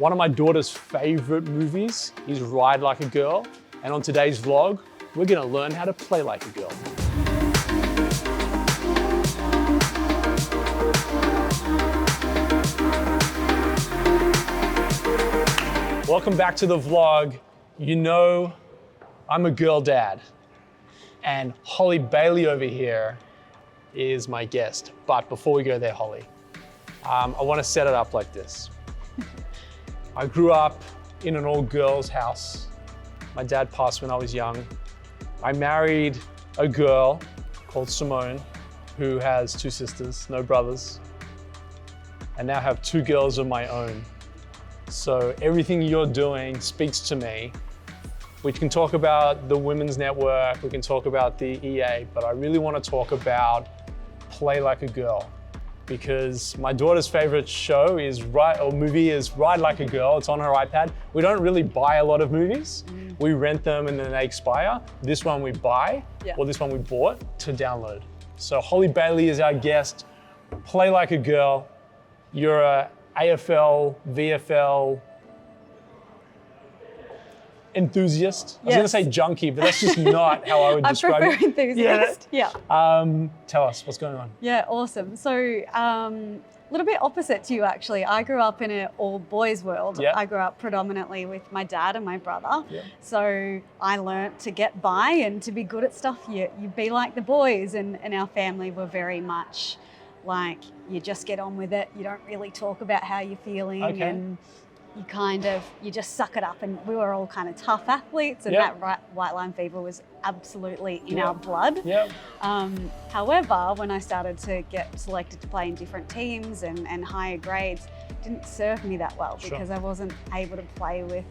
One of my daughter's favorite movies is Ride Like a Girl. And on today's vlog, we're gonna learn how to play like a girl. Welcome back to the vlog. You know, I'm a girl dad. And Holly Bailey over here is my guest. But before we go there, Holly, I wanna set it up like this. I grew up in an all-girls house. My dad passed when I was young. I married a girl called Simone, who has 2 sisters, no brothers, and now have 2 girls of my own. So everything you're doing speaks to me. We can talk about the Women's Network, we can talk about the EA, but I really want to talk about Play Like a Girl, because my daughter's favorite movie is Ride Like a Girl. It's on her iPad. We don't really buy a lot of movies. We rent them and then they expire. This one we buy, or this one we bought to download. So Holly Bailey is our guest. Play Like a Girl. You're a AFL, VFL enthusiast. I was gonna say junkie, but that's just not how I would describe it. I prefer enthusiast, yeah. Tell us, what's going on? Yeah, awesome. So, a little bit opposite to you actually. I grew up in an all boys world. Yeah. I grew up predominantly with my dad and my brother. Yeah. So I learnt to get by and to be good at stuff. You be like the boys, and our family were very much like, you just get on with it. You don't really talk about how you're feeling, and you just suck it up. And we were all kind of tough athletes, and that white line fever was absolutely in our blood. However, when I started to get selected to play in different teams and higher grades, it didn't serve me that well because I wasn't able to play with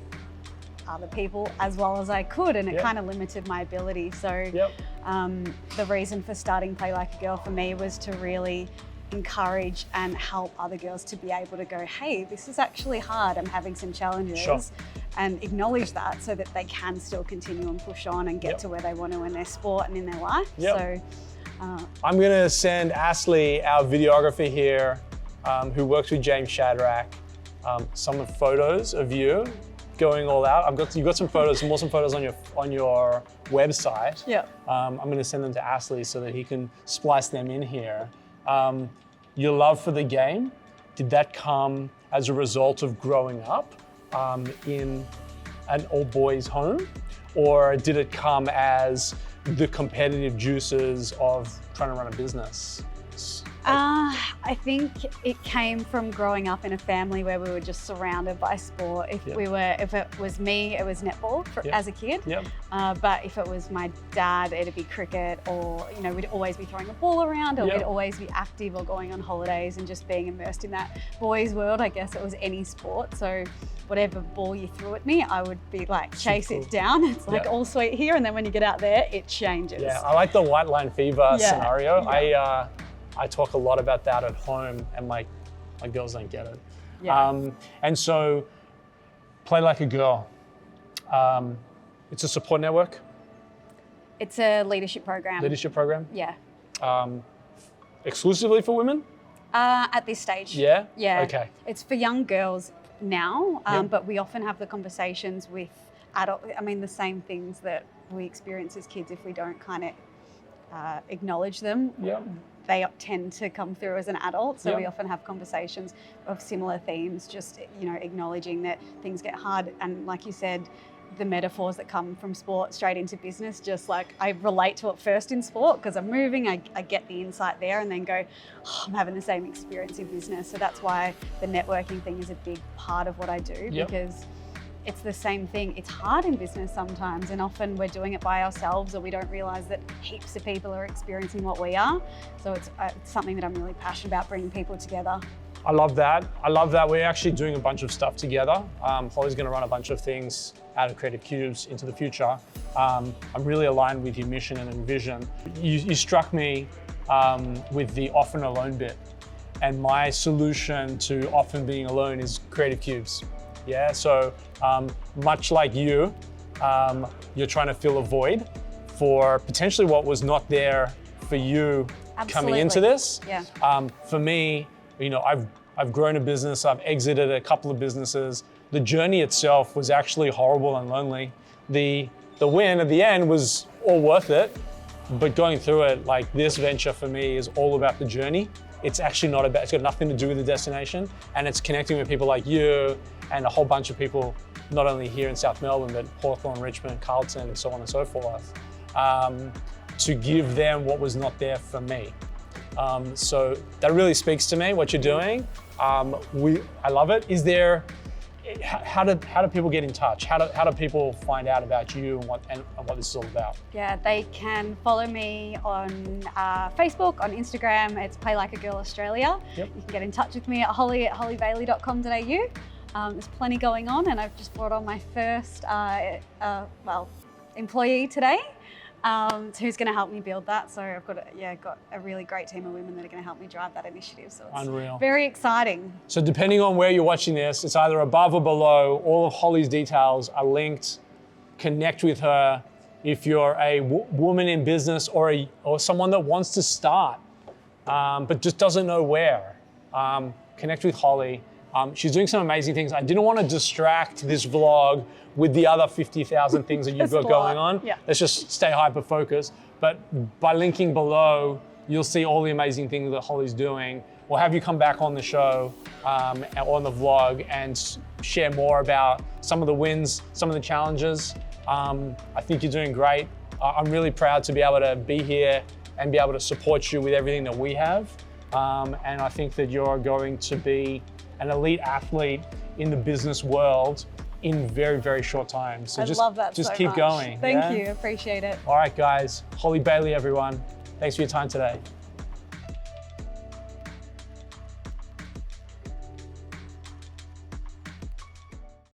other people as well as I could, and it kind of limited my ability. So the reason for starting Play Like a Girl for me was to really encourage and help other girls to be able to go, hey, this is actually hard, I'm having some challenges, and acknowledge that so that they can still continue and push on and get to where they want to in their sport and in their life. So I'm gonna send Ashley, our videographer here, who works with James Shadrach, some photos of you going all out. You've got some photos, some awesome photos on your website. I'm gonna send them to Ashley so that he can splice them in here. Your love for the game, did that come as a result of growing up in an all-boys home? Or did it come as the competitive juices of trying to run a business? I think it came from growing up in a family where we were just surrounded by sport. If it was me, it was netball as a kid. But if it was my dad, it'd be cricket, or we'd always be throwing a ball around, or we'd always be active or going on holidays and just being immersed in that boys' world. I guess it was any sport. So whatever ball you threw at me, I would be like, chase it down. It's like all sweet here, and then when you get out there, it changes. I like the white line fever scenario. I talk a lot about that at home, and my girls don't get it. And so, Play Like a Girl. It's a support network? It's a leadership program. Leadership program? Yeah. Exclusively for women? At this stage. Yeah? Yeah. Okay. It's for young girls now, but we often have the conversations with adult. I mean, the same things that we experience as kids, if we don't kind of acknowledge them, they tend to come through as an adult. So we often have conversations of similar themes, just acknowledging that things get hard. And like you said, the metaphors that come from sport straight into business, just like I relate to it first in sport because I'm moving, I get the insight there, and then go, I'm having the same experience in business. So that's why the networking thing is a big part of what I do, because it's the same thing. It's hard in business sometimes, and often we're doing it by ourselves, or we don't realize that heaps of people are experiencing what we are. So it's something that I'm really passionate about, bringing people together. I love that. We're actually doing a bunch of stuff together. Holly's going to run a bunch of things out of Creative Cubes into the future. I'm really aligned with your mission and vision. You struck me with the often alone bit. And my solution to often being alone is Creative Cubes. Yeah, so much like you're trying to fill a void for potentially what was not there for you coming into this. Yeah. For me, I've I've grown a business, I've exited a couple of businesses. The journey itself was actually horrible and lonely. The win at the end was all worth it, but going through it, like this venture for me is all about the journey. It's actually not about, it's got nothing to do with the destination, and it's connecting with people like you and a whole bunch of people, not only here in South Melbourne, but Hawthorne, Richmond, Carlton, and so on and so forth, to give them what was not there for me. So that really speaks to me, what you're doing. I love it. Is there, how do people get in touch? How do people find out about you and what this is all about? Yeah, they can follow me on Facebook, on Instagram. It's Play Like a Girl Australia. Yep. You can get in touch with me at holly@hollybailey.com.au. There's plenty going on, and I've just brought on my first employee today. Who's going to help me build that. So I've got a really great team of women that are going to help me drive that initiative. So it's unreal. Very exciting. So depending on where you're watching this, it's either above or below. All of Holly's details are linked. Connect with her. If you're a woman in business or someone that wants to start, but just doesn't know where, connect with Holly. She's doing some amazing things. I didn't want to distract this vlog with the other 50,000 things that you've got going on. Yeah. Let's just stay hyper-focused. But by linking below, you'll see all the amazing things that Holly's doing. We'll have you come back on the show, on the vlog, and share more about some of the wins, some of the challenges. I think you're doing great. I'm really proud to be able to be here and be able to support you with everything that we have. And I think that you're going to be an elite athlete in the business world in very, very short time. So love that just so keep much. going. Thank you, appreciate it. All right, guys. Holly Bailey, everyone. Thanks for your time today.